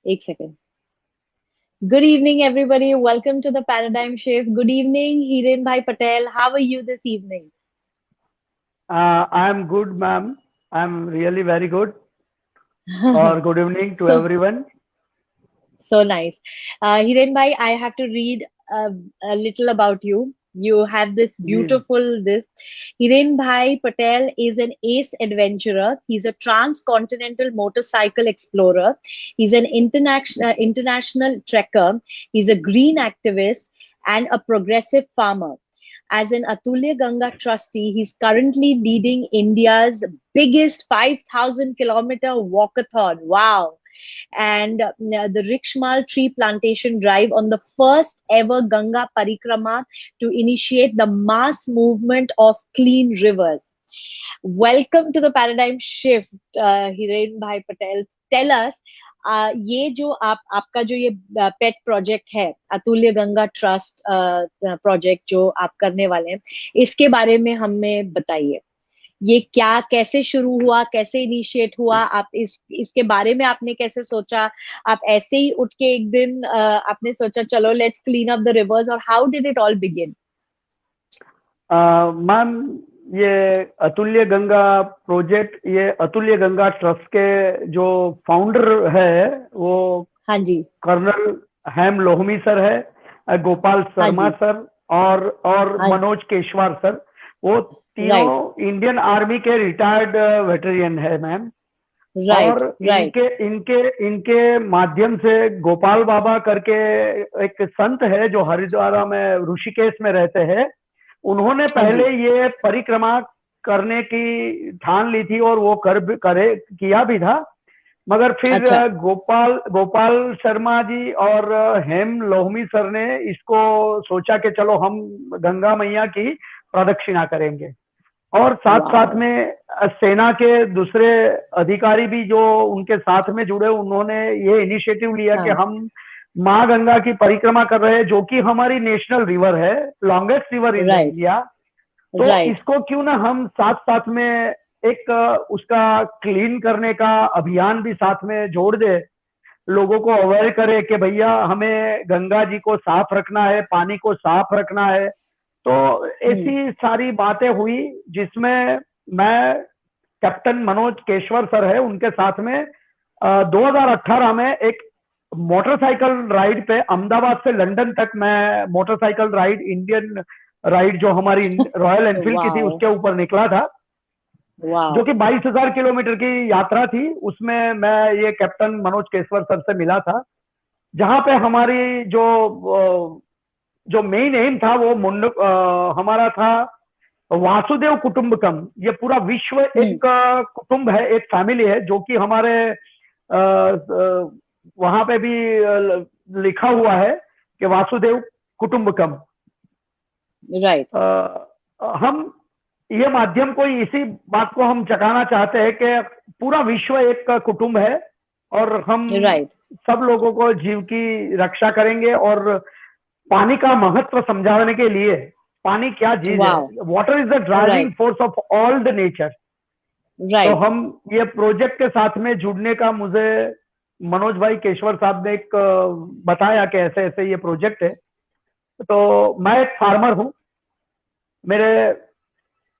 एक second. Good evening, everybody. Welcome to the Paradigm Shift. Good evening, Hiren Bhai Patel. How are you this evening? I'm good, ma'am. I'm really very good. Or good evening to So everyone. so nice. Hiren Bhai, I have to read uh, a little about you. You have this जी beautiful this. Hiren Bhai Patel is an ace adventurer. He's a transcontinental motorcycle explorer. He's an international trekker. He's a green activist and a progressive farmer. As an Atulya Ganga trustee, he's currently leading India's biggest 5,000-kilometer walkathon. Wow. And the Rikshmal tree plantation drive on the first ever Ganga Parikrama to initiate the mass movement of clean rivers. Welcome to the paradigm shift, Hiren Bhai Patel. Tell us, ये जो आपका जो ये पेट project है, अतुल्य Ganga trust project जो आप करने वाले हैं, इसके बारे में हमें बताइए। ये क्या कैसे शुरू हुआ, कैसे इनिशिएट हुआ, आप इसके बारे में आपने कैसे सोचा? आप ऐसे ही उठ के एक दिन आपने सोचा चलो let's clean up the rivers, और how did it all begin? Ma'am, ये अतुल्य गंगा प्रोजेक्ट, ये अतुल्य गंगा ट्रस्ट के जो फाउंडर है वो हाँ जी। कर्नल हेम लोहमी सर है, गोपाल हाँ शर्मा जी। सर और हाँ। मनोज केशवार सर। वो राइट। तीनों इंडियन आर्मी के रिटायर्ड वेटरियन है मैम। राइट। और राइट। इनके इनके इनके माध्यम से गोपाल बाबा करके एक संत है जो हरिद्वार में ऋषिकेश में रहते हैं। उन्होंने हाँ पहले जी। ये परिक्रमा करने की ठान ली थी और वो करे किया भी था। मगर फिर अच्छा। गोपाल गोपाल शर्मा जी और हेम लोहमी सर ने इसको सोचा कि चलो हम गंगा मैया की प्रदक्षिणा करेंगे। और साथ साथ वाओ। में सेना के दूसरे अधिकारी भी जो उनके साथ में जुड़े, उन्होंने ये इनिशिएटिव लिया कि हाँ। हम माँ गंगा की परिक्रमा कर रहे हैं, जो कि हमारी नेशनल रिवर है, longest river in the right. India. तो राइट। इसको क्यों ना हम साथ साथ में एक उसका क्लीन करने का अभियान भी साथ में जोड़ दे, लोगों को अवेयर करे कि भैया हमें गंगा जी को साफ रखना है, पानी को साफ रखना है। तो हम्म। ऐसी सारी बातें हुई जिसमें मैं, कैप्टन मनोज केशवर सर है उनके साथ में 2018 में एक मोटरसाइकिल राइड पे अहमदाबाद से लंदन तक मैं मोटरसाइकिल राइड, इंडियन राइड जो हमारी रॉयल एनफील्ड की थी वाओ। उसके ऊपर निकला था, जो वाओ। कि 22,000 किलोमीटर की यात्रा थी। उसमें मैं ये कैप्टन मनोज केशवर सर से मिला था, जहां पे हमारी जो मेन एम था वो हमारा था वासुदेव कुटुंबकम। ये पूरा विश्व हम्म। एक कुटुंब है, एक फैमिली है, जो कि हमारे वहां पे भी लिखा हुआ है कि वासुदेव कुटुंबकम। राइट। हम ये माध्यम को, इसी बात को हम चकाना चाहते हैं कि पूरा विश्व एक कुटुंब है और हम राइट। सब लोगों को जीव की रक्षा करेंगे। और पानी का महत्व समझाने के लिए, पानी क्या चीज है, wow. Water is the driving right. Force of all the nature. तो राइट। हम ये प्रोजेक्ट के साथ में जुड़ने का, मुझे मनोज भाई केशवर साहब ने एक बताया कि ऐसे ऐसे ये प्रोजेक्ट है। तो मैं एक फार्मर हूँ, मेरे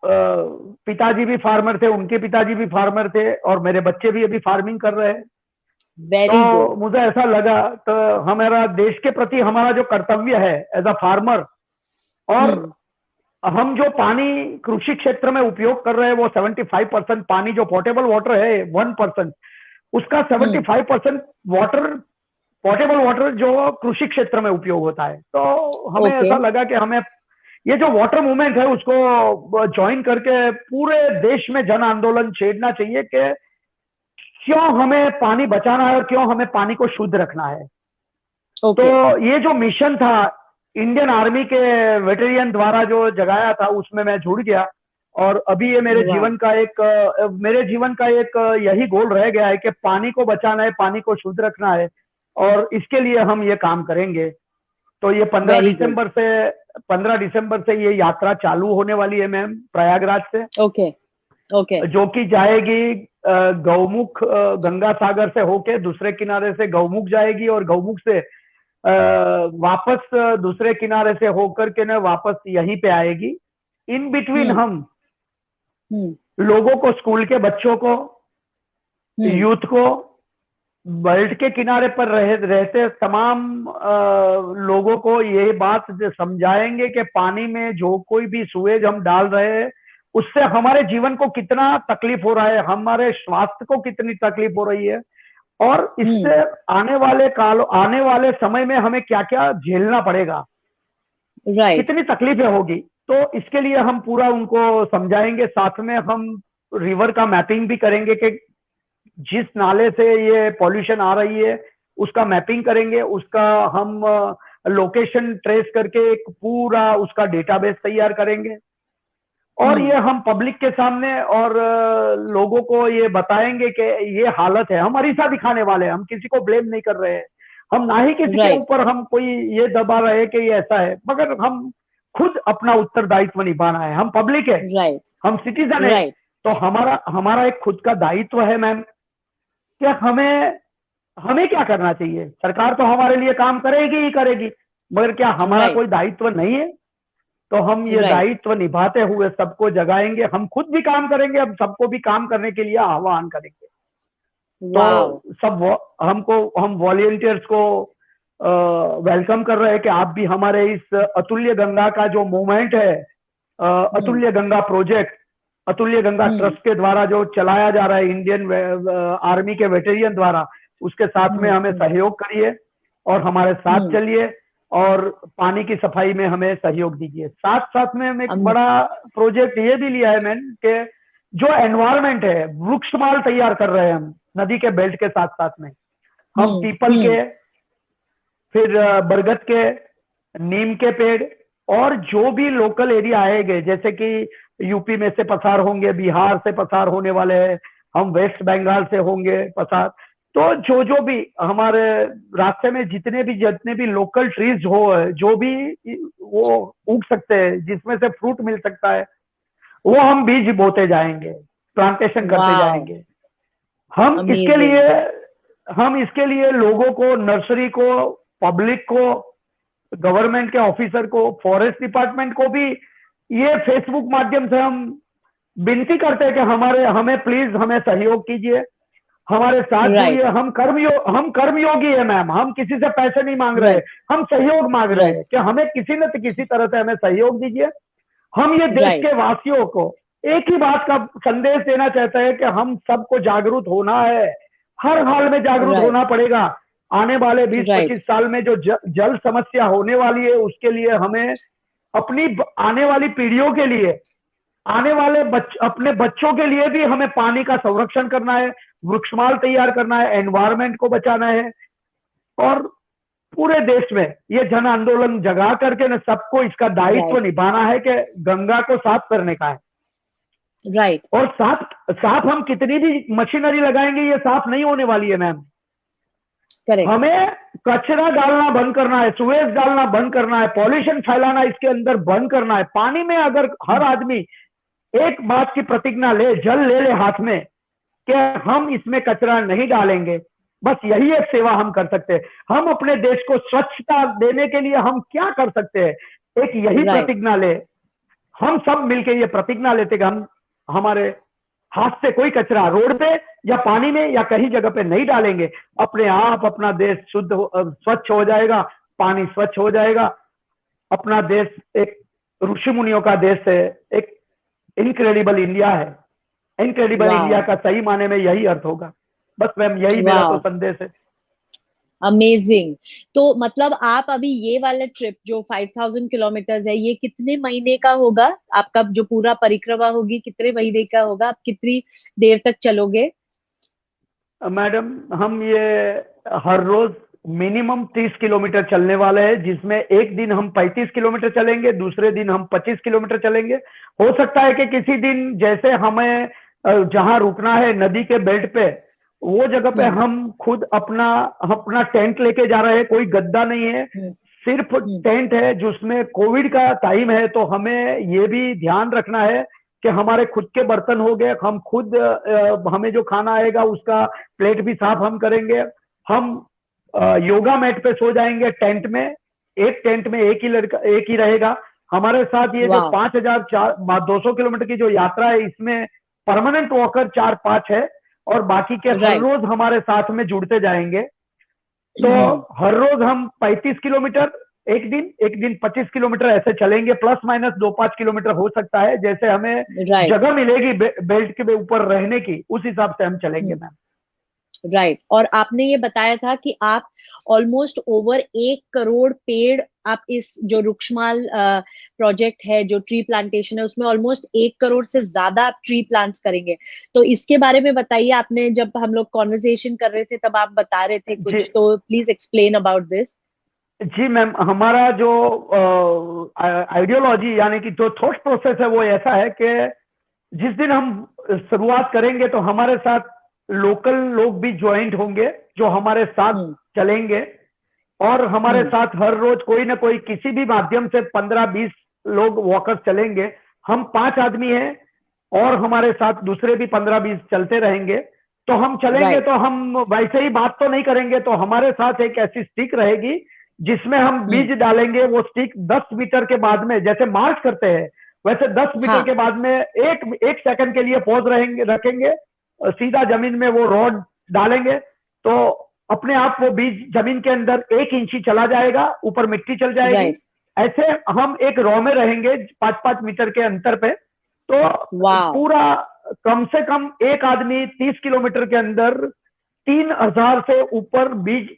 पिताजी भी फार्मर थे, उनके पिताजी भी फार्मर थे, और मेरे बच्चे भी अभी फार्मिंग कर रहे हैं। वेरी तो गुड। मुझे ऐसा लगा, तो हमारा देश के प्रति हमारा जो कर्तव्य है एज अ फार्मर, और हम्म। हम जो पानी कृषि क्षेत्र में उपयोग कर रहे हैं वो 75% पानी जो पोर्टेबल वाटर है 1%, उसका हम्म। 75% वाटर, पोर्टेबल वाटर जो कृषि क्षेत्र में उपयोग होता है। तो हमें ओके। ऐसा लगा कि हमें ये जो वाटर मूवमेंट है उसको ज्वाइन करके पूरे देश में जन आंदोलन छेड़ना चाहिए कि क्यों हमें पानी बचाना है और क्यों हमें पानी को शुद्ध रखना है। तो ओके। ये जो मिशन था इंडियन आर्मी के वेटेरियन द्वारा जो जगाया था, उसमें मैं जुड़ गया। और अभी ये वाह। मेरे जीवन का एक यही गोल रह गया है कि पानी को बचाना है, पानी को शुद्ध रखना है, और इसके लिए हम ये काम करेंगे। तो ये वेरी गुड। 15 दिसंबर से ये यात्रा चालू होने वाली है मैम, प्रयागराज से। ओके। ओके। जो कि जाएगी गौमुख, गंगा सागर से होके दूसरे किनारे से गौमुख जाएगी, और गौमुख से वापस दूसरे किनारे से होकर के ना वापस यहीं पे आएगी। इन बिटवीन हम्म। हम हम्म। लोगों को, स्कूल के बच्चों को, हम्म। यूथ को, बेल्ट के किनारे पर रहते तमाम लोगों को ये बात समझाएंगे कि पानी में जो कोई भी सुएज हम डाल रहे हैं उससे हमारे जीवन को कितना तकलीफ हो रहा है, हमारे स्वास्थ्य को कितनी तकलीफ हो रही है, और हम्म। इससे आने वाले समय में हमें क्या क्या झेलना पड़ेगा, राइट। कितनी तकलीफें होगी। तो इसके लिए हम पूरा उनको समझाएंगे। साथ में हम रिवर का मैपिंग भी करेंगे कि जिस नाले से ये पॉल्यूशन आ रही है उसका मैपिंग करेंगे, उसका हम लोकेशन ट्रेस करके एक पूरा उसका डेटाबेस तैयार करेंगे, और ये हम पब्लिक के सामने और लोगों को ये बताएंगे कि ये हालत है। हम अरीसा दिखाने वाले हैं, हम किसी को ब्लेम नहीं कर रहे हैं, हम ना ही किसी के राइट। ऊपर हम कोई ये दबा रहे कि ये ऐसा है, मगर हम खुद अपना उत्तरदायित्व निभाना है। हम पब्लिक है, राइट। हम सिटीजन है, राइट। तो हमारा हमारा एक खुद का दायित्व है मैम, कि हमें हमें क्या करना चाहिए। सरकार तो हमारे लिए काम करेगी ही करेगी, मगर क्या हमारा राइट। कोई दायित्व नहीं है? तो हम ये राइट। दायित्व निभाते हुए सबको जगाएंगे, हम खुद भी काम करेंगे, हम सबको भी काम करने के लिए आह्वान करेंगे। वाओ। तो हम वॉलेंटियर्स को वेलकम कर रहे हैं कि आप भी हमारे इस अतुल्य गंगा का जो मूवमेंट है, अतुल्य गंगा प्रोजेक्ट, अतुल्य गंगा ट्रस्ट के द्वारा जो चलाया जा रहा है इंडियन आर्मी के वेटेरियन द्वारा, उसके साथ में हमें सहयोग करिए और हमारे साथ चलिए, और पानी की सफाई में हमें सहयोग दीजिए। साथ साथ में हम एक बड़ा प्रोजेक्ट ये भी लिया है मैन, कि जो एनवायरमेंट है, वृक्षमाल तैयार कर रहे हैं हम नदी के बेल्ट के साथ साथ में। हम पीपल के, फिर बरगद के, नीम के पेड़, और जो भी लोकल एरिया आएंगे, जैसे कि यूपी में से पसार होंगे, बिहार से पसार होने वाले हैं, हम वेस्ट बंगाल से होंगे पसार, तो जो जो भी हमारे रास्ते में जितने भी लोकल ट्रीज हो, जो भी वो उग सकते हैं, जिसमें से फ्रूट मिल सकता है, वो हम बीज बोते जाएंगे, प्लांटेशन करते जाएंगे। अमेजिंग। हम इसके लिए लोगों को, नर्सरी को, पब्लिक को, गवर्नमेंट के ऑफिसर को, फॉरेस्ट डिपार्टमेंट को भी ये फेसबुक माध्यम से हम विनती करते हैं कि हमें प्लीज हमें सहयोग कीजिए, हमारे साथ जुड़िए। हम कर्मयोगी है मैम, हम किसी से पैसे नहीं मांग रहे, हम सहयोग मांग रहे हैं कि हमें किसी न किसी तरह से हमें सहयोग दीजिए। हम ये देश के वासियों को एक ही बात का संदेश देना चाहते हैं कि हम सबको जागरूक होना है, हर हाल में जागरूक होना पड़ेगा। आने वाले 20-25 साल में जो जल समस्या होने वाली है, उसके लिए हमें अपनी आने वाली पीढ़ियों के लिए, आने वाले अपने बच्चों के लिए भी हमें पानी का संरक्षण करना है, वृक्षमाल तैयार करना है, एनवायरमेंट को बचाना है, और पूरे देश में ये जन आंदोलन जगा करके न सबको इसका दायित्व निभाना है कि गंगा को साफ करने का है। राइट। और साफ हम कितनी भी मशीनरी लगाएंगे, ये साफ नहीं होने वाली है मैम। हमें कचरा डालना बंद करना है, सुएज डालना बंद करना है, पॉल्यूशन फैलाना इसके अंदर बंद करना है। पानी में अगर हर आदमी एक बात की प्रतिज्ञा ले, जल ले ले हाथ में, कि हम इसमें कचरा नहीं डालेंगे, बस यही एक सेवा हम कर सकते हैं। हम अपने देश को स्वच्छता देने के लिए हम क्या कर सकते हैं, एक यही प्रतिज्ञा ले। हम सब मिलकर ये प्रतिज्ञा लेते कि हम हमारे हाथ से कोई कचरा रोड पे या पानी में या कहीं जगह पे नहीं डालेंगे। अपने आप अपना देश स्वच्छ हो जाएगा, पानी स्वच्छ हो जाएगा। अपना देश एक ऋषि मुनियों का देश है, एक इनक्रेडिबल इंडिया है। इनक्रेडिबल इंडिया का सही माने में यही अर्थ होगा। बस मैम यही मेरा तो संदेश है। अमेजिंग। तो मतलब आप अभी ये वाला ट्रिप जो 5000 किलोमीटर है, ये कितने महीने का होगा? आपका जो पूरा परिक्रमा होगी कितने महीने का होगा? आप कितनी देर तक चलोगे? मैडम हम ये हर रोज मिनिमम 30 किलोमीटर चलने वाले हैं, जिसमें एक दिन हम 35 किलोमीटर चलेंगे, दूसरे दिन हम 25 किलोमीटर चलेंगे। हो सकता है कि किसी दिन जैसे हमें जहां रुकना है नदी के बेल्ट पे, वो जगह पे हम खुद अपना टेंट लेके जा रहे हैं। कोई गद्दा नहीं है, सिर्फ टेंट है, जिसमें कोविड का टाइम है, तो हमें ये भी ध्यान रखना है कि हमारे खुद के बर्तन हो गए, हम खुद हमें जो खाना आएगा उसका प्लेट भी साफ हम करेंगे। हम योगा मैट पे सो जाएंगे टेंट में, एक टेंट में एक ही लड़का एक ही रहेगा हमारे साथ। ये जो वाह 200 किलोमीटर की जो यात्रा है इसमें परमानेंट वॉकर 4-5 है और बाकी के हर राइट रोज हमारे साथ में जुड़ते जाएंगे। तो हर रोज हम 35 किलोमीटर एक दिन 25 किलोमीटर ऐसे चलेंगे, प्लस माइनस 2-5 किलोमीटर हो सकता है, जैसे हमें राइट जगह मिलेगी बेल्ट के ऊपर रहने की, उस हिसाब से हम चलेंगे मैम। राइट। और आपने ये बताया था कि आप ऑलमोस्ट ओवर 1 करोड़ पेड़ आप इस जो रुक्षमाल प्रोजेक्ट है, जो ट्री प्लांटेशन है, उसमें ऑलमोस्ट 1 करोड़ से ज्यादा आप ट्री प्लांट करेंगे। तो इसके बारे में बताइए। आपने जब हम लोग कॉन्वर्सेशन कर रहे थे तब आप बता रहे थे जी कुछ, तो प्लीज एक्सप्लेन अबाउट दिस। जी मैम, हमारा जो आइडियोलॉजी यानी कि जो थॉट प्रोसेस है वो ऐसा है कि जिस दिन हम शुरुआत करेंगे तो हमारे साथ लोकल लोग भी ज्वाइंट होंगे जो हमारे साथ चलेंगे, और हमारे साथ हर रोज कोई ना कोई किसी भी माध्यम से 15-20 लोग वॉकर्स चलेंगे। हम 5 आदमी हैं और हमारे साथ दूसरे भी 15-20 चलते रहेंगे। तो हम चलेंगे राइट तो हम वैसे ही बात तो नहीं करेंगे, तो हमारे साथ एक ऐसी स्टिक रहेगी जिसमें हम बीज डालेंगे। वो स्टिक 10 मीटर के बाद में, जैसे मार्च करते हैं वैसे 10 मीटर के बाद में एक सेकंड के लिए पॉज रखेंगे, सीधा जमीन में वो रॉड डालेंगे, तो अपने आप वो बीज जमीन के अंदर 1 इंची चला जाएगा, ऊपर मिट्टी चल जाएगी। राइट ऐसे हम एक रो में रहेंगे 5-5 मीटर के अंतर पे। तो वाह पूरा कम से कम एक आदमी 30 किलोमीटर के अंदर 3000 से ऊपर बीज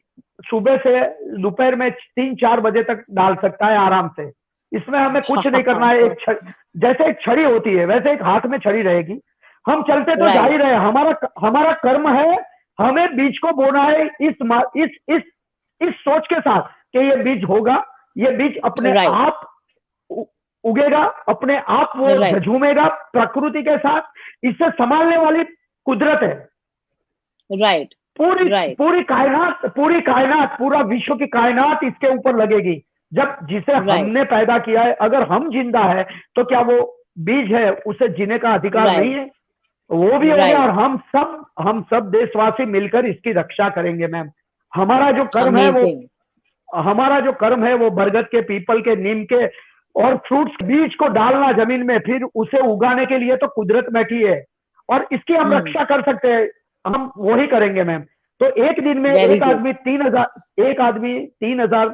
सुबह से दोपहर में 3-4 बजे तक डाल सकता है आराम से। इसमें हमें कुछ नहीं करना है। जैसे एक छड़ी होती है वैसे एक हाथ में छड़ी रहेगी, हम चलते तो जा ही रहे। हमारा कर्म है, हमें बीज को बोना है इस सोच के साथ कि ये बीज होगा, ये बीज अपने आप उगेगा, अपने आप वो झूमेगा प्रकृति के साथ। इससे संभालने वाली कुदरत है। राइट पूरी कायनात पूरा विश्व की कायनात इसके ऊपर लगेगी। जब जिसे हमने पैदा किया है, अगर हम जिंदा है तो क्या वो बीज है, उसे जीने का अधिकार नहीं है? वो भी हो गया। और हम सब देशवासी मिलकर इसकी रक्षा करेंगे मैम। हमारा जो कर्म है वो बरगद के, पीपल के, नीम के और फ्रूट्स बीज को डालना जमीन में, फिर उसे उगाने के लिए तो कुदरत बैठी है और इसकी हम रक्षा कर सकते हैं। हम वही करेंगे मैम। तो एक दिन में एक आदमी 3000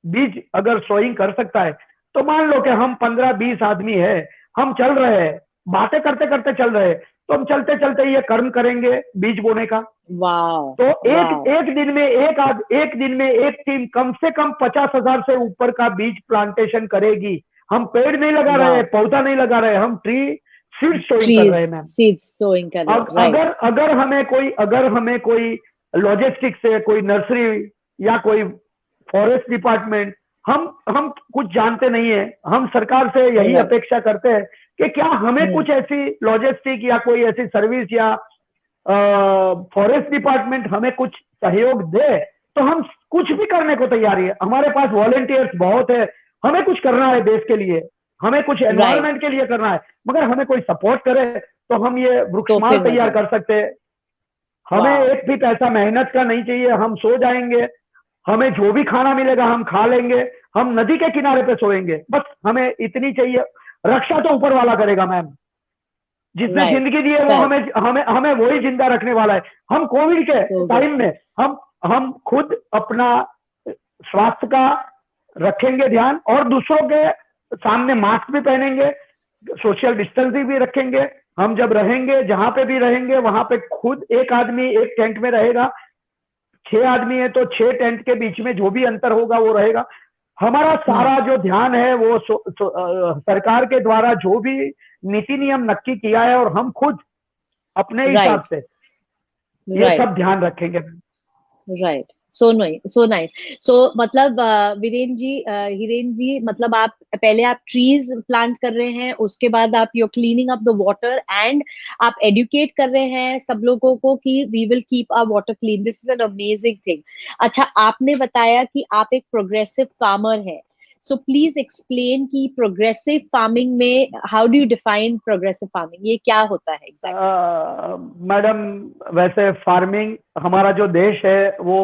बीज अगर सोइंग कर सकता है, तो मान लो कि हम 15-20 आदमी है, हम चल रहे हैं, बातें करते करते चल रहे हैं, तो हम चलते चलते ये कर्म करेंगे बीज बोने का। तो एक दिन में एक टीम कम से कम 50,000 से ऊपर का बीज प्लांटेशन करेगी। हम पेड़ नहीं लगा रहे हैं, पौधा नहीं लगा रहे हैं, हम सीड सोइंग कर रहे हैं मैम। सीड सोइंग कर रहे हैं। अगर हमें कोई लॉजिस्टिक्स से, कोई नर्सरी या कोई फॉरेस्ट डिपार्टमेंट, हम कुछ जानते नहीं है, हम सरकार से यही अपेक्षा करते हैं कि क्या हमें कुछ ऐसी लॉजिस्टिक या कोई ऐसी सर्विस या फॉरेस्ट डिपार्टमेंट हमें कुछ सहयोग दे, तो हम कुछ भी करने को तैयार है। हमारे पास वॉलंटियर्स बहुत है, हमें कुछ करना है देश के लिए, हमें कुछ एनवायरमेंट के लिए करना है, मगर हमें कोई सपोर्ट करे तो हम ये वृक्षमाल तैयार कर सकते हैं। हमें एक भी पैसा मेहनत का नहीं चाहिए, हम सो जाएंगे, हमें जो भी खाना मिलेगा हम खा लेंगे, हम नदी के किनारे पे सोएंगे, बस हमें इतनी चाहिए। रक्षा तो ऊपर वाला करेगा मैम। जिसने जिंदगी दी है वो हमें वही जिंदा रखने वाला है। हम कोविड के टाइम में हम खुद अपना स्वास्थ्य का रखेंगे ध्यान, और दूसरों के सामने मास्क भी पहनेंगे, सोशल डिस्टेंसिंग भी रखेंगे। हम जब रहेंगे, जहां पे भी रहेंगे, वहां पे खुद एक आदमी एक टेंट में रहेगा, 6 आदमी है तो 6 टेंट के बीच में जो भी अंतर होगा वो रहेगा। हमारा सारा जो ध्यान है वो सरकार के द्वारा जो भी नीति नियम नक्की किया है, और हम खुद अपने हिसाब से ये सब ध्यान रखेंगे। राइट। So nice. सो मतलब हिरेन जी, मतलब आप पहले आप ट्रीज प्लांट कर रहे हैं, उसके बाद आप you cleaning up the water, and आप एडुकेट कर रहे हैं सब लोगों को कि we will keep our water clean. This is an amazing thing. अच्छा, आपने बताया कि आप एक प्रोग्रेसिव फार्मर है। So please explain कि progressive farming में how do you define progressive farming? ये क्या होता है exactly? मैडम, वैसे फार्मिंग, हमारा जो देश है वो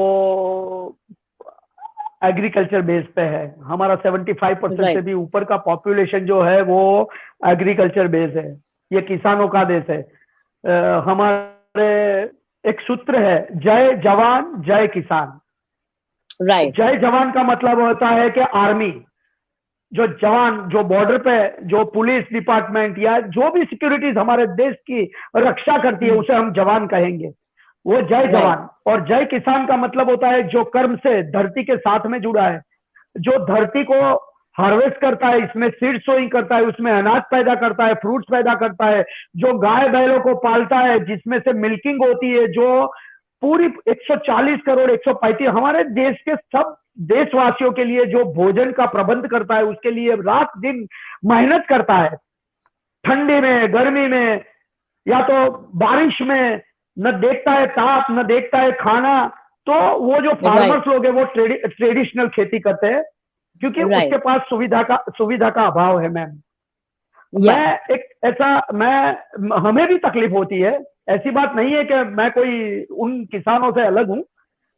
एग्रीकल्चर बेस पे है। हमारा 75% से Right, भी ऊपर का पॉपुलेशन जो है वो एग्रीकल्चर बेस है। ये किसानों का देश है। हमारे एक सूत्र है, जय जवान जय किसान। right, जय जवान का मतलब होता है कि आर्मी, जो जवान जो बॉर्डर पे, जो पुलिस डिपार्टमेंट या जो भी सिक्योरिटीज हमारे देश की रक्षा करती है, उसे हम जवान कहेंगे। वो जय right, जवान। और जय किसान का मतलब होता है जो कर्म से धरती के साथ में जुड़ा है, जो धरती को हार्वेस्ट करता है, इसमें सीड सोइंग करता है, उसमें अनाज पैदा करता है, फ्रूट्स पैदा करता है, जो गाय बैलों को पालता है, जिसमें से मिल्किंग होती है, जो पूरी 140 करोड़ 135 हमारे देश के सब देशवासियों के लिए जो भोजन का प्रबंध करता है, उसके लिए रात दिन मेहनत करता है, ठंडी में, गर्मी में, या तो बारिश में, न देखता है ताप, न देखता है खाना। तो वो जो right, फार्मर्स लोग हैं वो ट्रेडिशनल खेती करते हैं, क्योंकि उसके right. पास सुविधा का अभाव है मैम। Yeah, मैं एक ऐसा मैं हमें भी तकलीफ होती है, ऐसी बात नहीं है कि मैं कोई उन किसानों से अलग हूं,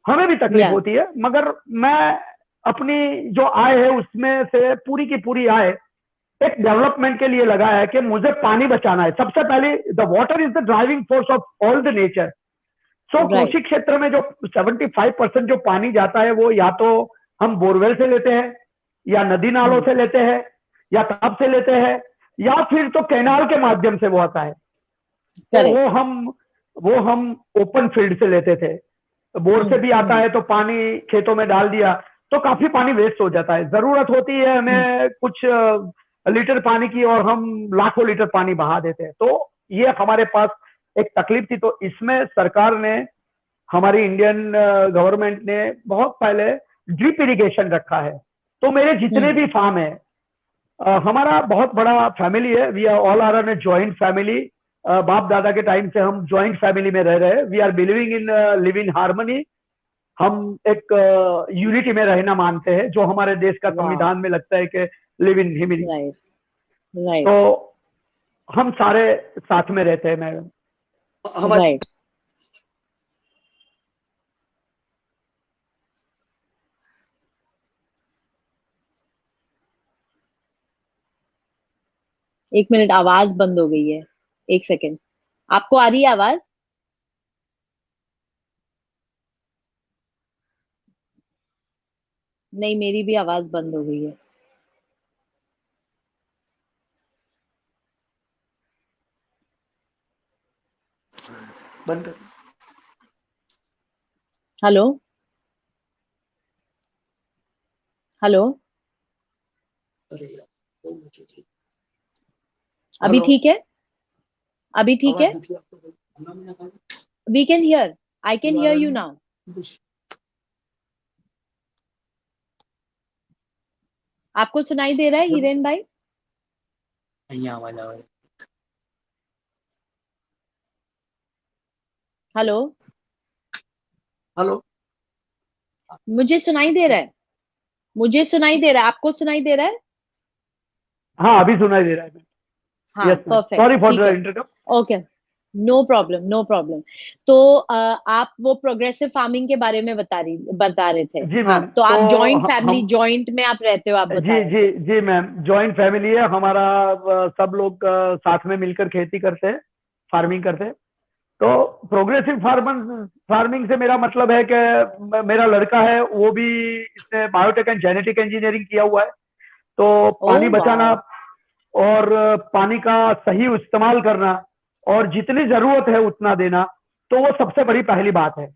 हमें भी तकलीफ yeah, होती है, मगर मैं अपनी जो आय है उसमें से पूरी की पूरी आय एक डेवलपमेंट के लिए लगा है कि मुझे पानी बचाना है। सबसे पहले the water is the driving force of all the nature. So right. कृषि क्षेत्र में जो 75% जो पानी जाता है वो या तो हम बोरवेल से लेते हैं, या नदी नालों Hmm. से लेते हैं, या ताप से लेते हैं, या फिर तो कैनाल के माध्यम से वो आता है। तो Correct. वो हम ओपन फील्ड से लेते थे। बोर से Hmm. भी आता Hmm. है तो पानी खेतों में डाल दिया, तो काफी पानी वेस्ट हो जाता है। जरूरत होती है Hmm. हमें कुछ लीटर पानी की, और हम लाखों लीटर पानी बहा देते हैं। तो ये हमारे पास एक तकलीफ थी। तो इसमें सरकार ने, हमारी इंडियन गवर्नमेंट ने बहुत पहले ड्रिप इरिगेशन रखा है। तो मेरे जितने Hmm. भी फार्म है, हमारा बहुत बड़ा फैमिली है। We are all are an joint family. बाप दादा के टाइम से हम जॉइंट फैमिली में रह रहे हैं। We are believing in live in harmony. हम एक यूनिटी में रहना मानते हैं, जो हमारे देश का Wow. संविधान में लगता है कि live in Himni. Right, right, तो हम सारे साथ में रहते हैं मैडम। हमारे right. एक मिनट, आवाज बंद हो गई है। एक सेकंड। आपको आ रही है आवाज? नहीं, मेरी भी आवाज बंद हो गई है। बंद कर। Hello, hello. अरे यार, बहुत बच्चों थी। अभी हेलो, ठीक है? अभी ठीक आवाज है? दिखी आपको? We can hear. I can hear you now. आपको सुनाई दे रहा है जब हिरेन भाई? आवाज आ रही है। हेलो। हेलो, मुझे सुनाई दे रहा है। मुझे सुनाई दे रहा है। आपको सुनाई दे रहा है? हाँ, अभी सुनाई दे रहा है। हाँ, yes ma'am, perfect, sorry for ठीक द है। Interrupt. Okay, no problem, no problem. तो आप वो प्रोग्रेसिव फार्मिंग के बारे में बता रहे थे। जी हाँ, मैम। तो तो आप जॉइंट फैमिली, हम जॉइंट में आप रहते हो, आप बता जी रहे जी थे। जी मैम, जॉइंट फैमिली है हमारा। सब लोग साथ में मिलकर खेती करते हैं, फार्मिंग करते हैं। तो प्रोग्रेसिव फार्मिंग से मेरा मतलब है कि मेरा लड़का है, वो भी इसने बायोटेक एंड जेनेटिक इंजीनियरिंग किया हुआ है। तो ओ पानी बचाना वाओ। और पानी का सही इस्तेमाल करना, और जितनी जरूरत है उतना देना, तो वो सबसे बड़ी पहली बात है।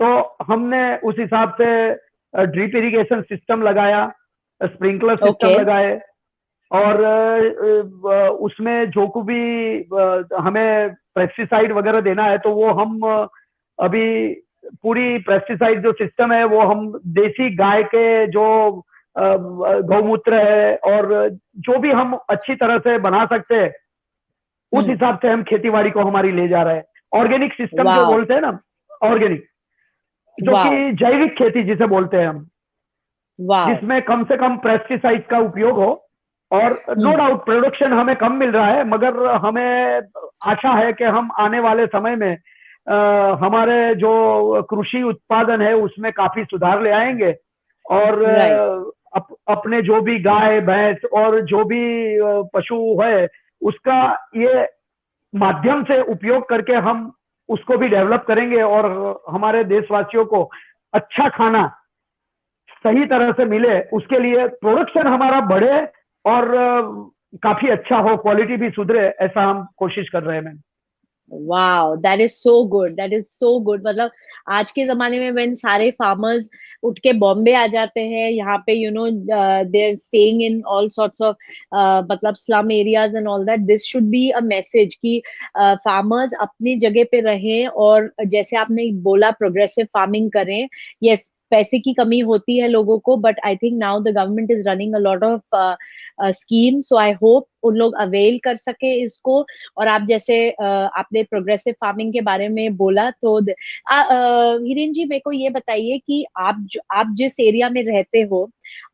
तो हमने उस हिसाब से ड्रिप इरिगेशन सिस्टम लगाया, स्प्रिंकलर ओके। सिस्टम लगाए, और उसमें जो को भी हमें पेस्टिसाइड वगैरह देना है, तो वो हम अभी पूरी पेस्टिसाइड जो सिस्टम है वो हम देसी गाय के जो गौमूत्र है, और जो भी हम अच्छी तरह से बना सकते हैं, उस हम्म। हिसाब से हम खेतीबाड़ी को हमारी ले जा रहे हैं। ऑर्गेनिक सिस्टम जो वाओ, बोलते हैं ना, ऑर्गेनिक, जो वाओ। कि जैविक खेती जिसे बोलते हैं हम। वाह। जिसमें कम से कम पेस्टिसाइड का उपयोग हो। और नो डाउट प्रोडक्शन हमें कम मिल रहा है, मगर हमें आशा है कि हम आने वाले समय में हमारे जो कृषि उत्पादन है उसमें काफी सुधार ले आएंगे। और राइट। अपने जो भी गाय भैंस और जो भी पशु है उसका ये माध्यम से उपयोग करके हम उसको भी डेवलप करेंगे, और हमारे देशवासियों को अच्छा खाना सही तरह से मिले, उसके लिए प्रोडक्शन हमारा बढ़े और काफी अच्छा हो, क्वालिटी भी सुधरे, ऐसा हम कोशिश कर रहे हैं ma'am. Wow, that is so good, that is so good. मतलब आज के जमाने में व्हेन सारे फार्मर्स उठ के बॉम्बे आ जाते हैं, यहाँ पे you know they are staying in all sorts of मतलब slum areas and all that, this should be a message कि फार्मर्स अपनी जगह पे रहें और जैसे आपने बोला प्रोग्रेसिव फार्मिंग करें। यस, पैसे की कमी होती है लोगों को, but I think now the government is running a lot of scheme, so I hope उन लोग अवेल कर सके इसको। और आप जैसे आपने प्रोग्रेसिव फार्मिंग के बारे में बोला, तो हिरेन जी मेरे को ये बताइए कि आप जिस एरिया में रहते हो,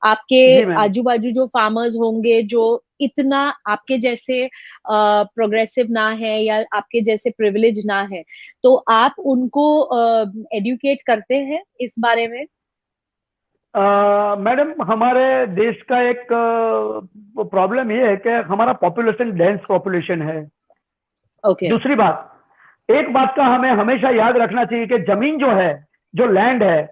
आपके जी मैम। आजू बाजू जो फार्मर्स होंगे जो इतना आपके जैसे प्रोग्रेसिव ना है या आपके जैसे प्रिविलेज ना है, तो आप उनको एडुकेट करते हैं इस बारे में? मैडम, हमारे देश का एक प्रॉब्लम ये है कि हमारा पॉपुलेशन डेंस पॉपुलेशन है। ओके। दूसरी बात, एक बात का हमें हमेशा याद रखना चाहिए कि जमीन जो है, जो लैंड है,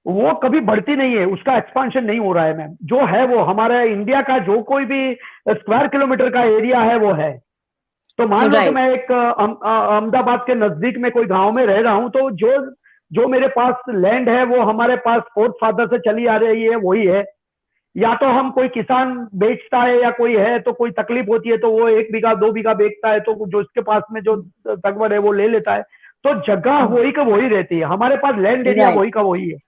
वो कभी बढ़ती नहीं है, उसका एक्सपांशन नहीं हो रहा है मैम। जो है वो हमारे इंडिया का जो कोई भी स्क्वायर किलोमीटर का एरिया है वो है। तो मान लो कि राइट। मैं एक अहमदाबाद के नजदीक में कोई गांव में रह रहा हूं, तो जो जो मेरे पास लैंड है वो हमारे पास फोर्थ फादर से चली आ रही है, वही है। या तो हम कोई किसान बेचता है या कोई है तो कोई तकलीफ होती है तो वो 1 बीघा 2 बीघा बेचता है, तो जो इसके पास में जो तगवड़ है वो ले लेता है। तो जगह वही का वही रहती है, हमारे पास लैंड एरिया राइट। वही का वही है।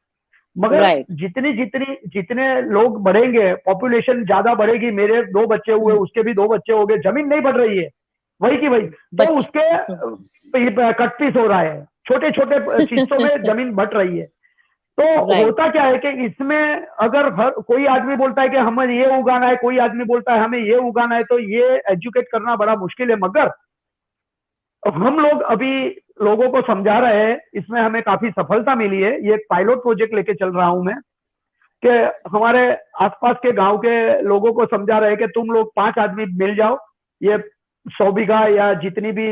मगर राइट। जितनी जितनी जितने लोग बढ़ेंगे, पॉपुलेशन ज्यादा बढ़ेगी, मेरे 2 बच्चे हुए, उसके भी 2 बच्चे हो गए, जमीन नहीं बढ़ रही है, वही की वही। तो बच उसके कट पीस हो रहा है, छोटे छोटे हिस्सों में जमीन बट रही है। तो राइट। होता क्या है कि इसमें अगर हर कोई आदमी बोलता है कि हमें ये उगाना है, कोई आदमी बोलता है हमें ये उगाना है, तो ये एजुकेट करना बड़ा मुश्किल है। मगर हम लोग अभी लोगों को समझा रहे हैं, इसमें हमें काफी सफलता मिली है। ये एक पायलट प्रोजेक्ट लेके चल रहा हूं मैं, कि हमारे आसपास के गांव के लोगों को समझा रहे हैं कि तुम लोग 5 आदमी मिल जाओ, ये 100 बीघा या जितनी भी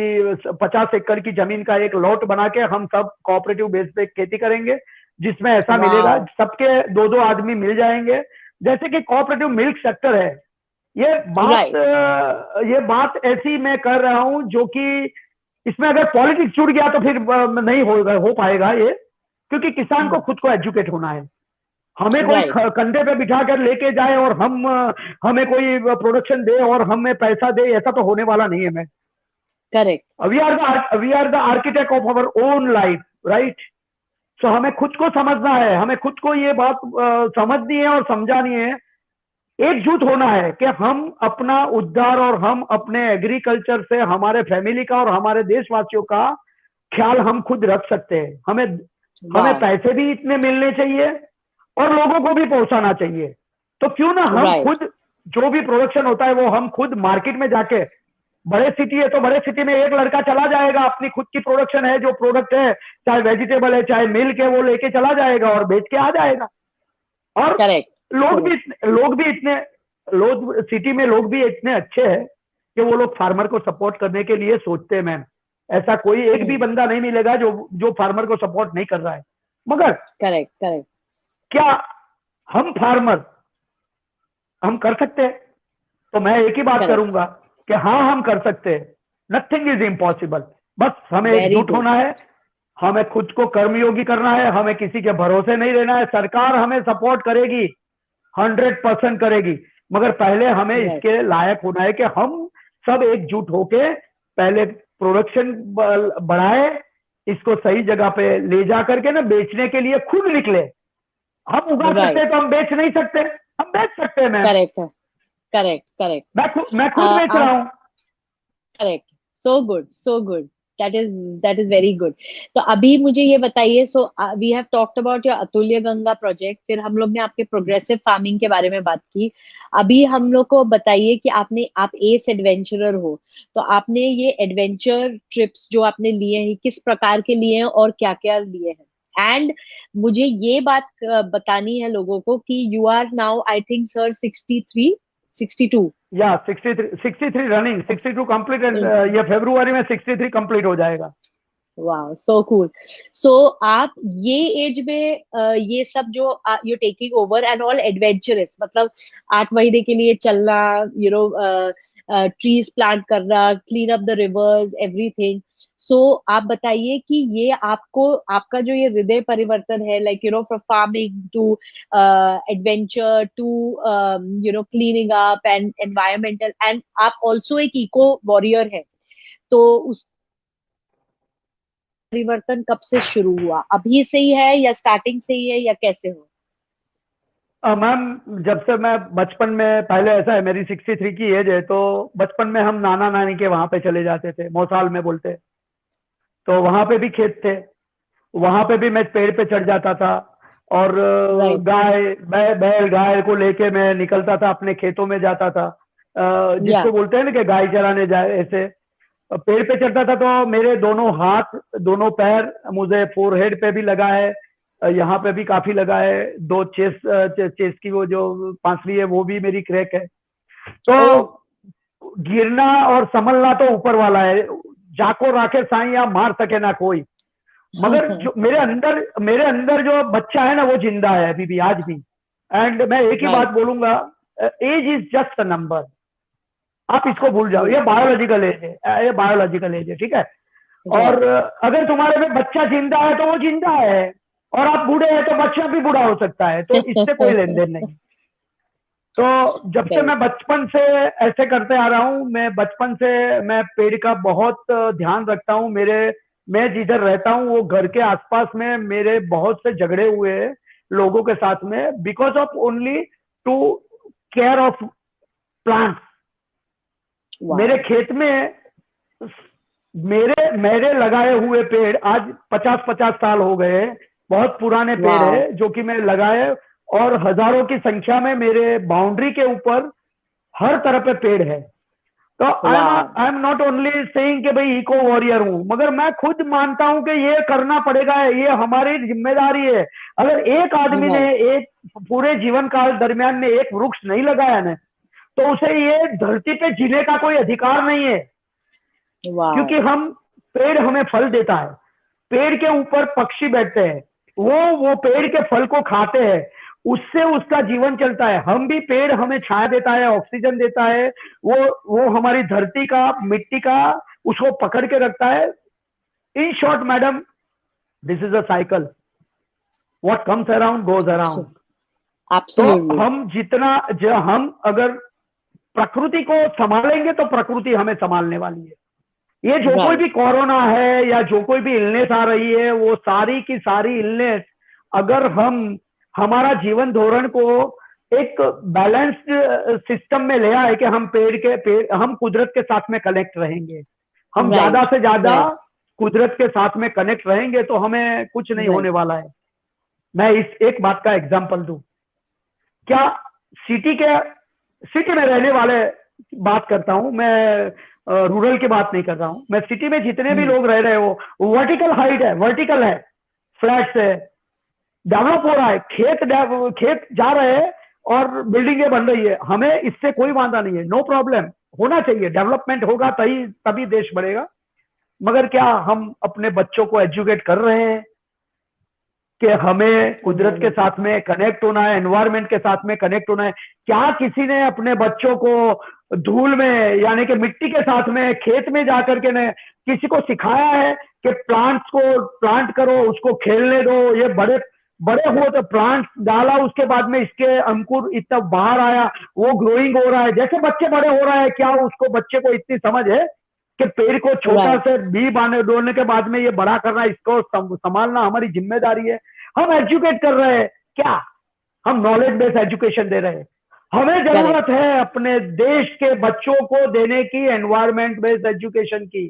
50 एकड़ की जमीन का एक लॉट बना के हम सब कोऑपरेटिव बेस पे खेती करेंगे, जिसमें ऐसा मिलेगा वाओ। सबके 2-2 आदमी मिल जाएंगे। जैसे कि कोऑपरेटिव मिल्क सेक्टर है, ये बात राइट। ये बात ऐसी मैं कर रहा हूं जो कि इसमें अगर पॉलिटिक्स जुड़ गया तो फिर नहीं हो पाएगा ये, क्योंकि किसान को खुद को एजुकेट होना है। हमें कोई राइट। कंधे पे बिठा कर लेके जाए और हमें कोई प्रोडक्शन दे और हमें पैसा दे, ऐसा तो होने वाला नहीं है। मैं correct. We are the architect of our own life, right. So हमें खुद को समझना है, हमें खुद को ये बात समझनी है और समझानी है, एकजुट होना है कि हम अपना उद्धार और हम अपने एग्रीकल्चर से हमारे फैमिली का और हमारे देशवासियों का ख्याल हम खुद रख सकते हैं। हमें हमें वाओ। पैसे भी इतने मिलने चाहिए और लोगों को भी पहुंचाना चाहिए। तो क्यों ना हम राइट। खुद जो भी प्रोडक्शन होता है वो हम खुद मार्केट में जाके, बड़े सिटी है तो बड़े सिटी में एक लड़का चला जाएगा, अपनी खुद की प्रोडक्शन है, जो प्रोडक्ट है, चाहे वेजिटेबल है चाहे मिल्क है, वो लेके चला जाएगा और बेच के आ जाएगा। और करेक्ट। लोग सिटी में लोग भी इतने अच्छे हैं कि वो लोग फार्मर को सपोर्ट करने के लिए सोचते हैं मैम। ऐसा कोई एक भी बंदा नहीं मिलेगा जो जो फार्मर को सपोर्ट नहीं कर रहा है। मगर करेक्ट। करेक्ट। क्या हम फार्मर हम कर सकते हैं? तो मैं एक ही बात करेक्ट। करूंगा कि हाँ, हम कर सकते हैं। Nothing is impossible. बस हमें वेरी एकजुट गुड। होना है, हमें खुद को कर्मयोगी करना है, हमें किसी के भरोसे नहीं रहना है। सरकार हमें सपोर्ट करेगी, 100% करेगी, मगर पहले हमें राइट। इसके लायक होना है कि हम सब एकजुट होके पहले प्रोडक्शन बढ़ाए, इसको सही जगह पे ले जा करके ना बेचने के लिए खुद निकले। हम उगा सकते राइट। हैं तो हम बेच नहीं सकते? हम बेच सकते हैं मैम। करेक्ट। करेक्ट। करेक्ट। मैं खुद बेच रहा आप हूं। Correct. So good, so good. that is very good. तो अभी मुझे ये बताइए, so we have talked about your Atulya Ganga project, फिर हम लोग ने आपके प्रोग्रेसिव फार्मिंग के बारे में बात की। अभी हम लोग को बताइए कि आप एस एडवेंचरर हो, तो आपने ये एडवेंचर ट्रिप्स जो आपने लिए हैं किस प्रकार के लिए हैं और क्या क्या लिए हैं। एंड मुझे ये बात बतानी है लोगों को कि you are now I think sir 63 62। या 63 रनिंग, 62 कंप्लीट, ये फरवरी में 63 कंप्लीट हो जाएगा। वाह, सो कूल। सो आप ये एज में ये सब जो you taking over and all adventurous, मतलब 8 महीने के लिए चलना, यू नो ट्रीज प्लांट करना, clean up the rivers, everything. So आप बताइए कि ये आपका जो ये हृदय परिवर्तन है, like you know from farming to adventure to you know cleaning up and environmental, and आप ऑल्सो एक इको वॉरियर है, तो उस परिवर्तन कब से शुरू हुआ? अभी से ही है या स्टार्टिंग से ही है या कैसे हो? मैम जब से मैं बचपन में, पहले ऐसा है मेरी 63 की एज है, तो बचपन में हम नाना नानी के वहां पे चले जाते थे, मौसाल में बोलते, तो वहां पे भी खेत थे, वहां पे भी मैं पेड़ पे चढ़ जाता था और बैल गाय को लेके मैं निकलता था, अपने खेतों में जाता था, जिसको बोलते हैं ना कि गाय चराने जाए, ऐसे पेड़ पे चढ़ता था। तो मेरे दोनों हाथ, दोनों पैर, मुझे फोरहेड पे भी लगा है, यहाँ पे भी काफी लगा है, 2 चेस्ट की वो जो पांसली है वो भी मेरी क्रैक है। तो गिरना और संभलना तो ऊपर वाला है, जाको राखे साईं या मार सके ना कोई, मगर जो मेरे अंदर जो बच्चा है ना वो जिंदा है अभी भी, आज भी। एंड मैं एक ही बात बोलूंगा, age is just a number, आप इसको भूल जाओ, ये बायोलॉजिकल एज है, ये बायोलॉजिकल एज है, ठीक है। और अगर तुम्हारे में बच्चा जिंदा है तो वो जिंदा है, और आप बूढ़े हैं तो बच्चा भी बूढ़ा हो सकता है, तो इससे कोई लेन देन नहीं। तो जब से मैं बचपन से ऐसे करते आ रहा हूँ, मैं बचपन से मैं पेड़ का बहुत ध्यान रखता हूँ। मैं जिधर रहता हूँ वो घर के आसपास में मेरे बहुत से झगड़े हुए हैं लोगों के साथ में, because of only to care of plants. मेरे खेत में मेरे लगाए हुए पेड़ आज 50-50 साल हो गए, बहुत पुराने पेड़ है जो कि मैं लगाए, और हजारों की संख्या में मेरे बाउंड्री के ऊपर हर तरह पे पेड़ है। तो I am not only saying कि भाई इको वॉरियर हूं, मगर मैं खुद मानता हूं कि ये करना पड़ेगा, ये हमारी जिम्मेदारी है। अगर एक आदमी ने एक पूरे जीवन काल दरमियान में एक वृक्ष नहीं लगाया ना, तो उसे ये धरती पे जीने का कोई अधिकार नहीं है। क्योंकि पेड़ हमें फल देता है, पेड़ के ऊपर पक्षी बैठते हैं, वो पेड़ के फल को खाते हैं, उससे उसका जीवन चलता है। हम भी, पेड़ हमें छाया देता है, ऑक्सीजन देता है, वो हमारी धरती का, मिट्टी का, उसको पकड़ के रखता है। In short madam, this is a cycle, what comes around goes around. तो हम अगर प्रकृति को संभालेंगे तो प्रकृति हमें संभालने वाली है। ये जो कोई भी कोरोना है या जो कोई भी इलनेस आ रही है, वो सारी की सारी इलनेस, अगर हमारा जीवन धोरण को एक बैलेंस्ड सिस्टम में ले आए कि हम हम कुदरत के साथ में कनेक्ट रहेंगे, हम ज्यादा से ज्यादा कुदरत के साथ में कनेक्ट रहेंगे, तो हमें कुछ नहीं होने वाला है। मैं इस एक बात का एग्जांपल दूं, क्या सिटी में रहने वाले बात करता हूं मैं, रूरल की बात नहीं कर रहा हूं मैं। सिटी में जितने भी लोग रह रहे हो, वर्टिकल हाइट है, वर्टिकल है, फ्लैट्स है, डेवलप हो रहा है, खेत जा रहे हैं और बिल्डिंगें बन रही है, हमें इससे कोई वादा नहीं है, नो प्रॉब्लम, होना चाहिए, डेवलपमेंट होगा तभी देश बढ़ेगा। मगर क्या हम अपने बच्चों को एजुकेट कर रहे हैं कि हमें कुदरत के साथ में कनेक्ट होना है, एनवायरमेंट के साथ में कनेक्ट होना है? क्या किसी ने अपने बच्चों को धूल में, यानी कि मिट्टी के साथ में, खेत में जाकर के ने किसी को सिखाया है कि प्लांट्स को प्लांट करो, उसको खेलने दो, ये बड़े हो तो प्लांट्स डाला, उसके बाद में इसके अंकुर इतना बाहर आया, वो ग्रोइंग हो रहा है, जैसे बच्चे बड़े हो रहे हैं, क्या उसको बच्चे को इतनी समझ है कि पेड़ को छोटा से बी बोने के बाद में ये बड़ा करना, इसको संभालना हमारी जिम्मेदारी है? हम एजुकेट कर रहे हैं क्या? हम नॉलेज बेस्ड एजुकेशन दे रहे हैं? हमें जरूरत है अपने देश के बच्चों को देने की एनवायरमेंट बेस्ड एजुकेशन की।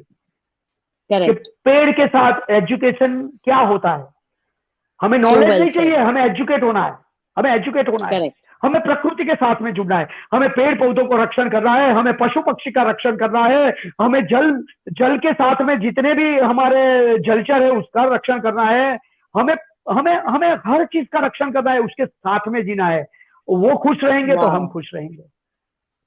करेक्ट, पेड़ के साथ एजुकेशन क्या होता है। हमें so नॉलेज well नहीं said, चाहिए, हमें एजुकेट होना है, हमें एजुकेट होना है। करेक्ट, हमें प्रकृति के साथ में जुड़ना है, हमें पेड़ पौधों को रक्षण करना है, हमें पशु पक्षी का रक्षण करना है, हमें जल जल के साथ में जितने भी हमारे जलचर है उसका रक्षण करना है, हमें हमें हमें हर चीज का रक्षण करना है, उसके साथ में जीना है। वो खुश रहेंगे तो हम वाह, खुश रहेंगे,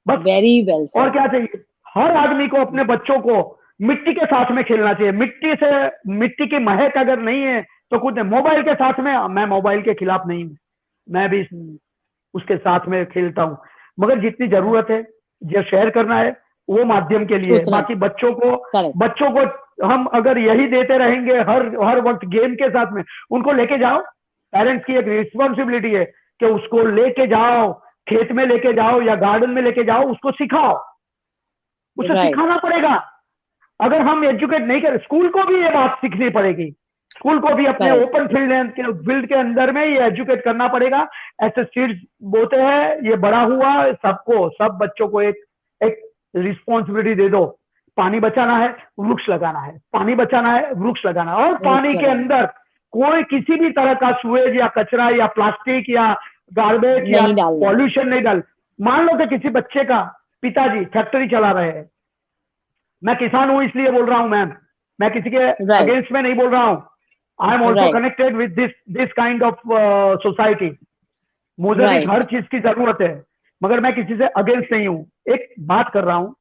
बस। वेरी वेल और सेड, क्या चाहिए। हर आदमी को अपने बच्चों को मिट्टी के साथ में खेलना चाहिए। मिट्टी से, मिट्टी की महक अगर नहीं है तो कुछ नहीं। मोबाइल के साथ में, मैं मोबाइल के खिलाफ नहीं हूँ, मैं भी उसके साथ में खेलता हूँ, मगर जितनी जरूरत है जो शेयर करना है वो माध्यम के लिए है। उतना, बाकी करेक्ट, बच्चों को हम अगर यही देते रहेंगे हर हर वक्त गेम के साथ में, उनको लेके जाओ। पेरेंट्स की एक रिस्पॉन्सिबिलिटी है कि उसको लेके जाओ, खेत में लेके जाओ या गार्डन में लेके जाओ, उसको सिखाओ, उसे राइट, सिखाना पड़ेगा। अगर हम एजुकेट नहीं करें, स्कूल को भी ये बात सीखनी पड़ेगी, स्कूल को भी अपने करेक्ट, ओपन फील्ड के अंदर में ये एजुकेट करना पड़ेगा। ऐसे सीड्स बोते हैं, ये बड़ा हुआ, सबको, सब बच्चों को एक एक रिस्पॉन्सिबिलिटी दे दो। पानी बचाना है, वृक्ष लगाना है, पानी बचाना है, वृक्ष लगाना है। और पानी के अंदर कोई किसी भी तरह का सुएज या कचरा या प्लास्टिक या गार्बेज या नहीं डालना, पॉल्यूशन नहीं डाल। मान लो कि किसी बच्चे का पिताजी फैक्ट्री चला रहे हैं, मैं किसान हूं इसलिए बोल रहा हूं मैम, मैं किसी के राइट, अगेंस्ट में नहीं बोल रहा हूं। I am also right, connected with this kind of society. मुझे भी राइट, हर चीज की जरूरत है, मगर मैं किसी से अगेंस्ट नहीं हूं। एक बात कर रहा हूं,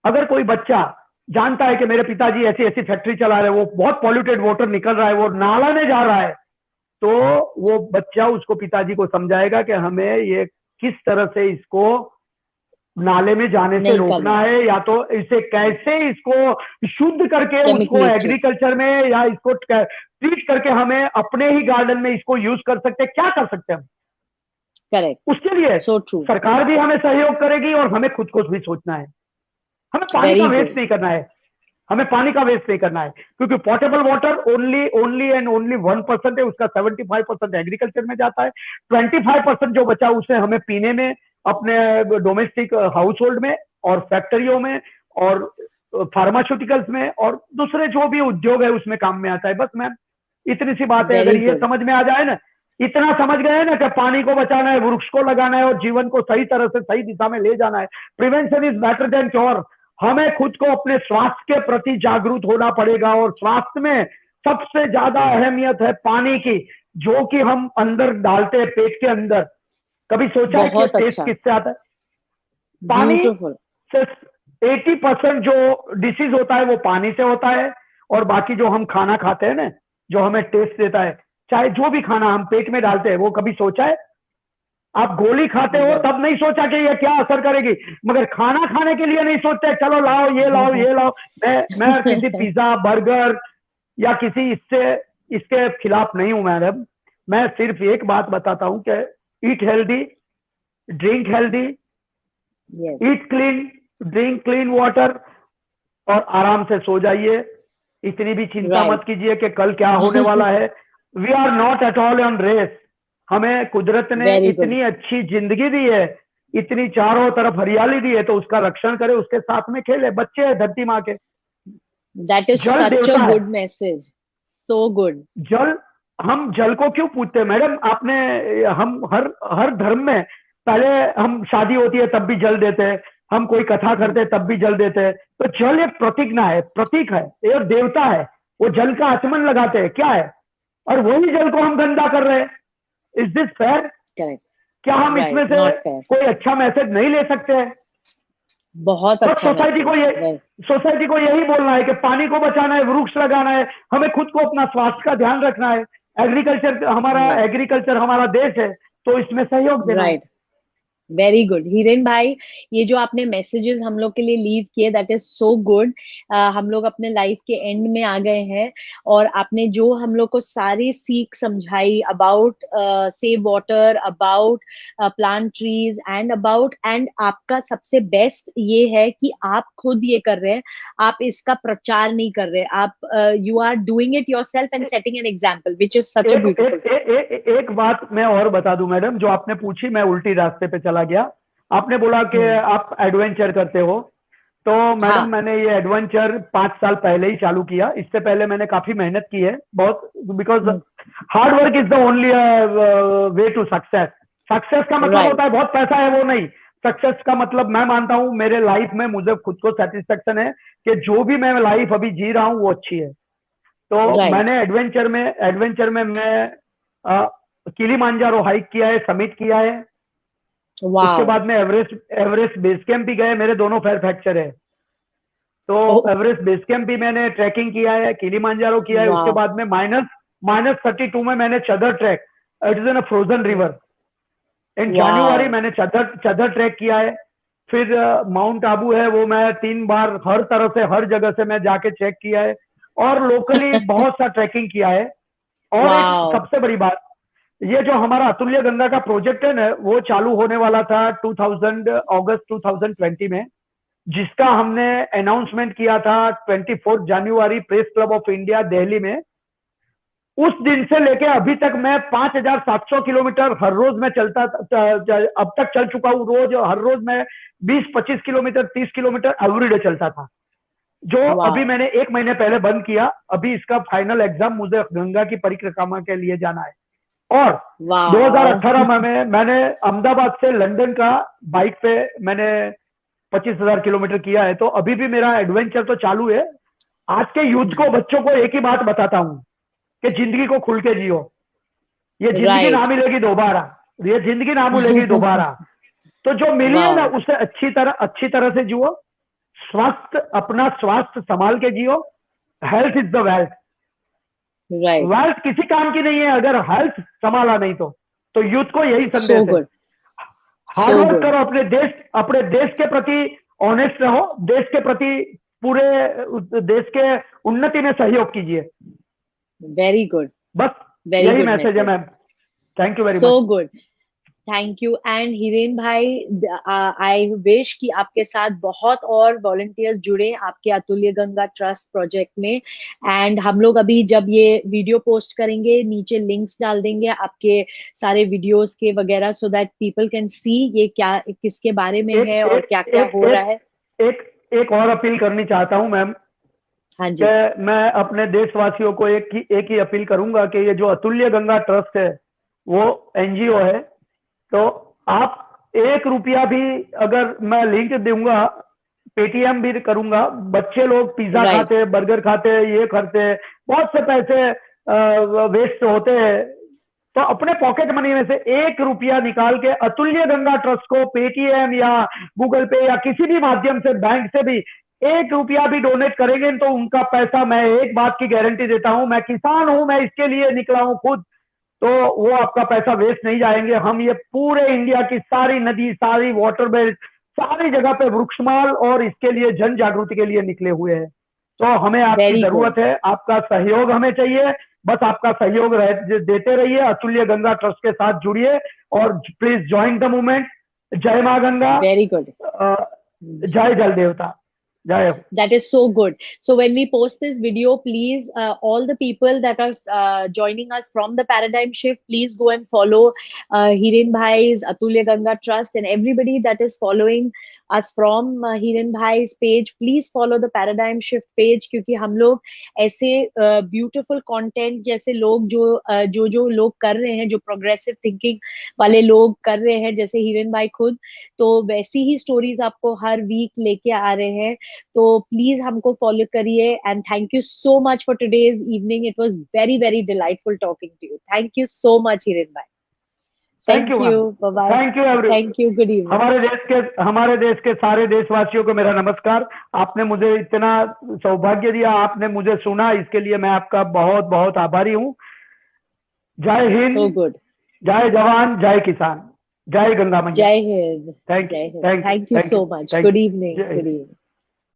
अगर कोई बच्चा जानता है कि मेरे पिताजी ऐसी ऐसी फैक्ट्री चला रहे हैं, वो बहुत पॉल्यूटेड वाटर निकल रहा है, वो नाला में जा रहा है, तो वो बच्चा उसको पिताजी को समझाएगा कि हमें ये किस तरह से इसको नाले में जाने से नहीं रोकना करना, है, या तो इसे कैसे इसको शुद्ध करके उसको केमिकली फ्री, एग्रीकल्चर में या इसको ट्रीट करके हमें अपने ही गार्डन में इसको यूज कर सकते हैं। क्या कर सकते हैं हम करेक्ट, उसके लिए। सो ट्रू, सरकार भी हमें सहयोग करेगी और हमें खुद को भी सोचना है। हमें पानी का वेरी वेस्ट गुड, नहीं करना है, हमें पानी का वेस्ट नहीं करना है, क्योंकि portable water only only and only 1% है, उसका 75% एग्रीकल्चर में जाता है। 25% जो बचा उसे हमें पीने में, अपने डोमेस्टिक हाउस होल्ड में और फैक्ट्रियों में और फार्मास्यूटिकल्स में और दूसरे जो भी उद्योग है उसमें काम में आता है। बस मैम इतनी सी बात है, अगर वेरी ये गुड, समझ में आ जाए ना, इतना समझ गए ना कि पानी को बचाना है, वृक्ष को लगाना है और जीवन को सही तरह से सही दिशा में ले जाना है। Prevention is better than cure. हमें खुद को अपने स्वास्थ्य के प्रति जागरूक होना पड़ेगा, और स्वास्थ्य में सबसे ज्यादा अहमियत है पानी की, जो कि हम अंदर डालते हैं पेट के अंदर। कभी सोचा है कि बहुत टेस्ट अच्छा, किससे आता है? पानी ब्यूटिफुल, से 80% जो डिसीज होता है वो पानी से होता है। और बाकी जो हम खाना खाते हैं ना, जो हमें टेस्ट देता है, चाहे जो भी खाना हम पेट में डालते हैं, वो कभी सोचा है? आप गोली खाते हो तब नहीं सोचा कि ये क्या असर करेगी, मगर खाना खाने के लिए नहीं सोचते चलो लाओ ये लाओ ये लाओ। मैं किसी पिज्जा बर्गर या किसी इसके खिलाफ नहीं हूं मैडम। मैं सिर्फ एक बात बताता हूं कि eat healthy, drink healthy, yes, eat clean, drink clean water, और आराम से सो जाइए। इतनी भी चिंता राइट, मत कीजिए कि कल क्या होने वाला है। We are not at all on race. हमें कुदरत ने वेरी गुड, इतनी अच्छी जिंदगी दी है, इतनी चारों तरफ हरियाली दी है, तो उसका रक्षण करे, उसके साथ में खेले। बच्चे हैं धरती माँ के, दैट इज जल सच अ देवता है। गुड मैसेज, सो गुड, जल, हम जल को क्यों पूछते हैं मैडम? आपने, हम हर हर धर्म में पहले हम शादी होती है तब भी जल देते हैं, हम कोई कथा करते हैं तब भी जल देते हैं। तो जल एक प्रतिज्ञा है, प्रतीक है, एक देवता है। वो जल का आचमन लगाते हैं, क्या है? और वही जल को हम गंदा कर रहे हैं। Is this fair? करेक्ट, क्या हम राइट, इसमें से नॉट फेयर, कोई अच्छा मैसेज नहीं ले सकते हैं? बहुत बस अच्छा मैसेज, सोसाइटी को यही बोलना है कि पानी को बचाना है, वृक्ष लगाना है, हमें खुद को अपना स्वास्थ्य का ध्यान रखना है। एग्रीकल्चर हमारा देश है, तो इसमें सहयोग देना है। राइट, वेरी गुड हिरेन भाई, ये जो आपने मैसेजेस हम लोग के लिए लीव किए दैट इज सो गुड। हम लोग अपने लाइफ के एंड में आ गए हैं, और आपने जो हम लोग को सारी सीख समझाई about save water, about plant trees and about, and आपका सबसे बेस्ट ये है कि आप खुद ये कर रहे हैं, आप इसका प्रचार नहीं कर रहे, आप you are doing it yourself and setting an example which is such a एक ब्यूटीफुल एक एक एक बात मैं और बता दूं मैडम, जो आपने पूछी मैं उल्टी रास्ते पे चला गया। आपने बोला कि थिंग। आप एडवेंचर करते हो, तो मैडम हाँ। मैंने ये एडवेंचर 5 साल पहले ही चालू किया। इससे पहले मैंने काफी मेहनत की है बहुत, because hard work is the only way to success. Success का मतलब राइट होता है बहुत पैसा है, वो नहीं। सक्सेस का मतलब मैं मानता हूँ मेरे लाइफ में मुझे खुद को सेटिस्फेक्शन है कि जो भी मैं लाइफ अभी जी रहा हूँ वो अच्छी है। तो राइट मैंने एडवेंचर में मैं किलीमांजारो हाइक किया है, समिट किया है। उसके वाओ बाद में एवरेस्ट बेस कैंप भी गए, मेरे दोनों पैर फ्रैक्चर है। तो एवरेस्ट बेस कैंप भी मैंने ट्रैकिंग किया है, किलीमांजारो किया है। उसके वाओ बाद में -32 में मैंने चदर track, it is in a frozen river, in January wow मैंने चदर ट्रैक किया है। फिर माउंट आबू है, वो मैं 3 बार हर तरह से हर जगह से मैं जाके चेक किया है, और लोकली बहुत सा ट्रैकिंग किया है। और एक वाओ सबसे बड़ी बात, ये जो हमारा अतुल्य गंगा का प्रोजेक्ट है ना, वो चालू होने वाला था अगस्त 2020 में, जिसका हमने अनाउंसमेंट किया था 24 जनवरी press club of India Delhi में। उस दिन से लेके अभी तक मैं 5700 किलोमीटर हर रोज मैं चलता, अब तक चल चुका हूँ। हर रोज मैं 20-25 किलोमीटर 30 किलोमीटर एवरीडे चलता था, जो अभी वाओ मैंने 1 महीने पहले बंद किया। अभी इसका फाइनल एग्जाम मुझे गंगा की परिक्रमा के लिए जाना है। और वाओ 2018 में मैंने अहमदाबाद से लंदन का बाइक पे मैंने 25,000 किलोमीटर किया है। तो अभी भी मेरा एडवेंचर तो चालू है। आज के यूथ को, बच्चों को एक ही बात बताता हूँ कि जिंदगी को खुल के जियो। ये जिंदगी ना राइट मिलेगी दोबारा, ये जिंदगी ना मिलेगी दोबारा। तो जो मिली है ना, वाओ उसे अच्छी तरह से जियो। अपना स्वास्थ्य संभाल के जियो। Health is the wealth. Right wealth किसी काम की नहीं है अगर हेल्थ संभाला नहीं तो यूथ को यही सो संदेश है। Good hard so work good करो, अपने देश के प्रति ऑनेस्ट रहो, देश के प्रति पूरे देश के उन्नति में सहयोग कीजिए। वेरी गुड बस वेरी यही गुड मैसेज है message ma'am. Thank you very so much. Good thank you and Hiren भाई आई विश कि आपके साथ बहुत और वॉलंटियर्स जुड़े आपके अतुल्य गंगा ट्रस्ट प्रोजेक्ट में। एंड हम लोग अभी जब ये वीडियो पोस्ट करेंगे नीचे लिंक्स डाल देंगे आपके सारे वीडियोस के वगैरह, so that people can see ये क्या किसके बारे में एक है और एक क्या क्या एक हो रहा एक है। एक एक और अपील करनी चाहता हूं मैम, हाँ जी कि मैं अपने देशवासियों को एक ही अपील करूंगा कि ये जो अतुल्य गंगा ट्रस्ट है वो एनजीओ है। तो आप 1 रुपया भी, अगर मैं लिंक दूंगा, पेटीएम भी करूंगा। बच्चे लोग पिज्जा राइट खाते, बर्गर खाते, ये करते, बहुत से पैसे वेस्ट होते हैं। तो अपने पॉकेट मनी में से 1 रुपया निकाल के अतुल्य गंगा ट्रस्ट को पेटीएम या गूगल पे या किसी भी माध्यम से, बैंक से भी 1 रुपया भी डोनेट करेंगे तो उनका पैसा, मैं एक बात की गारंटी देता हूं, मैं किसान हूं, मैं इसके लिए निकला हूं खुद, तो वो आपका पैसा वेस्ट नहीं जाएंगे। हम ये पूरे इंडिया की सारी नदी, सारी वाटर बेल्ट, सारी जगह पे वृक्षमाल और इसके लिए जन जागृति के लिए निकले हुए हैं। तो हमें आपकी वेरी गुड जरूरत है, आपका सहयोग हमें चाहिए। बस आपका सहयोग देते रहिए, अतुल्य गंगा ट्रस्ट के साथ जुड़िए और प्लीज ज्वाइन द मूवमेंट। जय माँ गंगा, वेरी गुड जय जल देवता, जय हो। That is so good. So when we post this video, please, all the people that are joining us from the Paradigm Shift, please go and follow Hiren Bhai's Atulya Ganga Trust, and everybody that is following us from Hiren Bhai's page, please follow the Paradigm Shift page, क्योंकि हम लोग ऐसे beautiful content जैसे लोग जो लोग कर रहे हैं, जो प्रोग्रेसिव थिंकिंग वाले लोग कर रहे हैं, जैसे हिरेन भाई खुद, तो वैसी ही स्टोरीज आपको हर वीक लेके आ रहे हैं। तो प्लीज हमको फॉलो करिए and thank you so much for today's evening. It was very very delightful talking to you. Thank you so much Hiren भाई। Thank you thank ma'am, you bye bye. Thank you every. Thank you good evening. हमारे देश के सारे देशवासियों को मेरा नमस्कार। आपने मुझे इतना सौभाग्य दिया, आपने मुझे सुना, इसके लिए मैं आपका बहुत बहुत आभारी हूँ। जय हिंद, सो गुड। जय जवान, जय किसान, जय गंगा मैया। जय हिंद। थैंक जय you, Hind. Thank you, thank you thank you, so much. Thank good you. Evening जय गुड हिंद। इवनिंग।